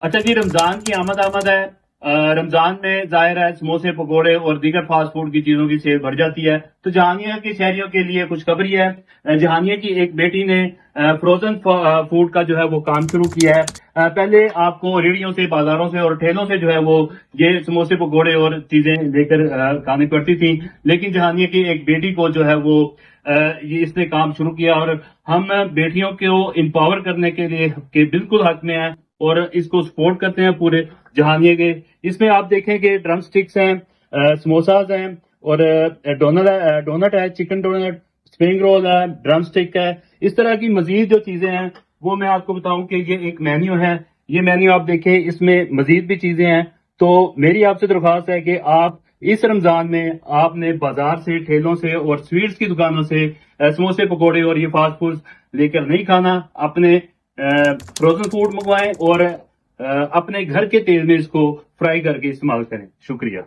اچھا جی، رمضان کی آمد ہے۔ رمضان میں ظاہر ہے سموسے پکوڑے اور دیگر فاسٹ فوڈ کی چیزوں کی سیل بڑھ جاتی ہے، تو جہانیہ کے شہریوں کے لیے خوشخبری ہے۔ جہانیہ کی ایک بیٹی نے فروزن فوڈ کا جو ہے وہ کام شروع کیا ہے۔ پہلے آپ کو ریڑھیوں سے، بازاروں سے اور ٹھیلوں سے جو ہے وہ یہ سموسے پکوڑے اور چیزیں لے کر کھانی پڑتی تھیں، لیکن جہانیہ کی ایک بیٹی کو جو ہے وہ یہ اس نے کام شروع کیا، اور ہم بیٹیوں کو امپاور کرنے کے لیے کہ بالکل حق میں ہیں اور اس کو سپورٹ کرتے ہیں پورے جہانیے کے۔ اس میں آپ دیکھیں کہ ڈرم سٹکس ہیں، سموساز ہیں، اور ڈونٹ ہے، چکن ڈونٹ، سپرنگ رول ہے، ڈرم سٹک ہے۔ اس طرح کی مزید جو چیزیں ہیں وہ میں آپ کو بتاؤں کہ یہ ایک مینیو ہے۔ یہ مینیو آپ دیکھیں، اس میں مزید بھی چیزیں ہیں۔ تو میری آپ سے درخواست ہے کہ آپ اس رمضان میں آپ نے بازار سے، ٹھیلوں سے اور سویٹس کی دکانوں سے سموسے پکوڑے اور یہ فاسٹ فوڈ لے کر نہیں کھانا، اپنے فروزن فوڈ منگوائیں اور اپنے گھر کے تیل میں اس کو فرائی کر کے استعمال کریں۔ شکریہ۔